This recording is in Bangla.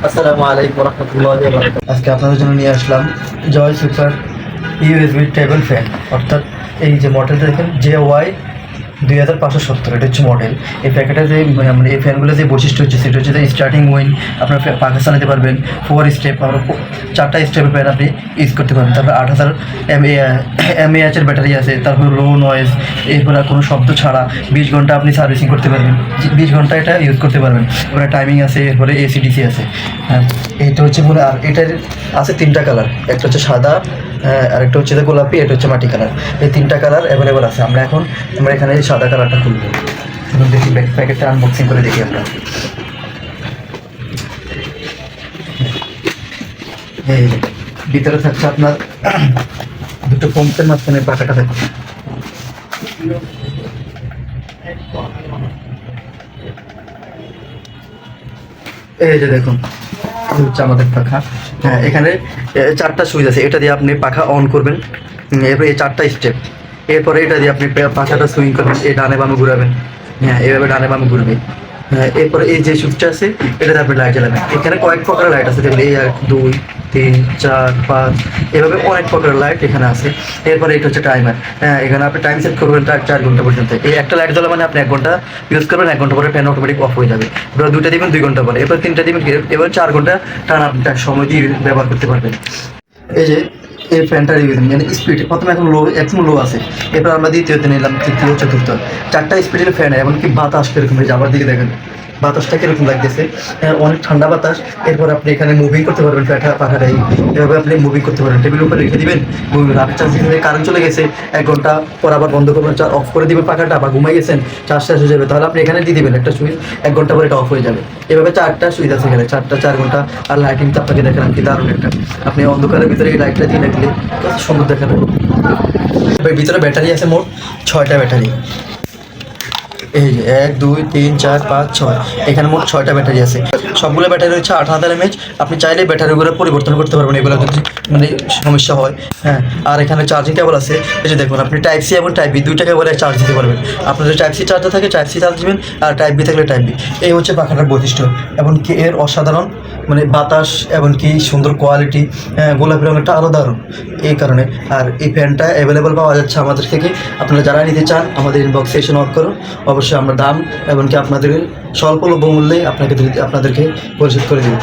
আসসালামু আলাইকুম রহমতুল্লাহি ওয়া বারাকাতুহু। আজকে আপনাদের জন্য নিয়ে আসলাম জয় সুপার ইউএসবি টেবিল ফ্যান, অর্থাৎ এই যে মডেলটা দেখেন JY 2570, এটা হচ্ছে মডেল। এই প্যাকেটের যে মানে এই ফ্যানগুলো যে বৈশিষ্ট্য হচ্ছে সেটা হচ্ছে যে স্টার্টিং উইন আপনার পাখা চালাতে পারবেন, 4 স্টেপ, আবার 4টা স্টেপের ফ্যান আপনি ইউজ করতে পারবেন। তারপর 8000 mAh ব্যাটারি আছে, তারপর লো নয়েজ, এরপর কোনো শব্দ ছাড়া 20 ঘন্টা আপনি সার্ভিসিং করতে পারবেন, 20 ঘন্টা এটা ইউজ করতে পারবেন। এরপরে টাইমিং আছে, এরপরে AC/DC আছে। হ্যাঁ, এইটা হচ্ছে মনে, আর এটার আছে 3টা কালার, একটা হচ্ছে সাদা, আরেকটা হচ্ছে গোলাপি, এটা হচ্ছে মাটি কালার। এই 3টা কালার অ্যাভেলেবল আছে। আমরা এখানে এই সাদা কালারটা খুলবো। এখন দেখি প্যাকেটটা আনবক্সিং করে দেখি আমরা। এই ভিতরে থাকছে আপনার দুটো পম্পের মাঝখানে পাখাটা থাকে। এই যে দেখুন, হচ্ছে আমাদের পাখা। হ্যাঁ, এখানে 4টা সুইচ আছে, এটা দিয়ে আপনি পাখা অন করবেন। এরপরে এই 4টা স্টেপ, এরপরে এটা দিয়ে আপনি পাখাটা সুইং করবেন, এই ডানে বামে ঘুরাবেন। হ্যাঁ, এভাবে ডানে বামে ঘুরবে। হ্যাঁ, এরপরে এই যে সুইচটা আছে এটাতে আপনি লাইট জ্বালাবেন। এখানে কয়েক প্রকারের লাইট আছে, দেখবেন এই 1 2 3 4 5, এভাবে অনেক প্রকারের লাইট এখানে আছে। এরপরে এটা হচ্ছে টাইমার। হ্যাঁ, এখানে আপনি টাইম সেট করবেন 4 ঘন্টা পর্যন্ত। এই একটা লাইট জ্বালা মানে আপনি 1 ঘন্টা ইউজ করবেন, 1 ঘন্টা পরে ফ্যান অটোমেটিক অফ হয়ে যাবে। এবার 2টা দিবেন 2 ঘন্টা পরে, এরপর 3টা দিবেন, এবার 4 ঘন্টা টানা আপনি সময় দিয়ে ব্যবহার করতে পারবেন। এই যে এই ফ্যানটার মানে স্পিড প্রথমে এখন লো আছে, এরপর আমরা দ্বিতীয়তে নিলাম, তৃতীয়, চতুর্থ, 4টা স্পিডের ফ্যান। এমনকি বাতাস কিরকম, এই যে আমার দিকে দেখেন বাতাসটা কিরকম লাগতেছে, অনেক ঠান্ডা বাতাস। এরপর আপনি এখানে মুভিং করতে পারবেন পাখাটাই, এভাবে আপনি মুভিং করতে পারবেন, টেবিলের উপরে রেখে দিবেন, আপনি চার্জ দিতে কারেন্ট চলে গেছে 1 ঘন্টা পর আবার বন্ধ করবেন, অফ করে দিবেন পাখাটা, বা ঘুমাই গেছেন চার্জ শেষ হয়ে যাবে, তাহলে আপনি এখানে দিয়ে দিবেন একটা সুইচ, 1 ঘন্টা পরে এটা অফ হয়ে যাবে। এভাবে 4টা সুইচ আছে এখানে, 4 ঘন্টা। আর লাইটিংটা আপনাকে দেখালাম কি দারুণ একটা, আপনি অন্ধকারের ভিতরে এই লাইটটা দিয়ে রাখলে কত সুন্দর দেখা যাবে। ভিতরে ব্যাটারি আছে মোট 6টা ব্যাটারি। এই যে 1 2 3 4 5 6, এখানে মোট 6টা ব্যাটারি আছে। সবগুলো ব্যাটারি হচ্ছে 8000 mAh। আপনি চাইলে ব্যাটারিগুলো পরিবর্তন করতে পারবেন, এগুলো যদি মানে সমস্যা হয়। হ্যাঁ, আর এখানে চার্জিং কেবল আছে, এই যে দেখুন, আপনি টাইপ C এবং টাইপ B 2টা কেবলে চার্জ দিতে পারবেন। আপনার যদি টাইপ C চার্জার থাকে টাইপ C চার্জ দিবেন, আর টাইপ B থাকলে টাইপ B। এই হচ্ছে পাখাটার বৈশিষ্ট্য, এমনকি এর অসাধারণ মানে বাতাস, এমনকি সুন্দর কোয়ালিটি, গোলাপি রঙেরটা আরও দারুণ এই কারণে। আর এই ফ্যানটা অ্যাভেলেবল পাওয়া যাচ্ছে আমাদের থেকে। আপনারা যারা নিতে চান আমাদের ইনবক্সে এসে নক করুন, অবশ্যই আমরা দাম এমনকি আপনাদের স্বল্পলভ্য মূল্যে আপনাদেরকে পরিশোধ করে দেব।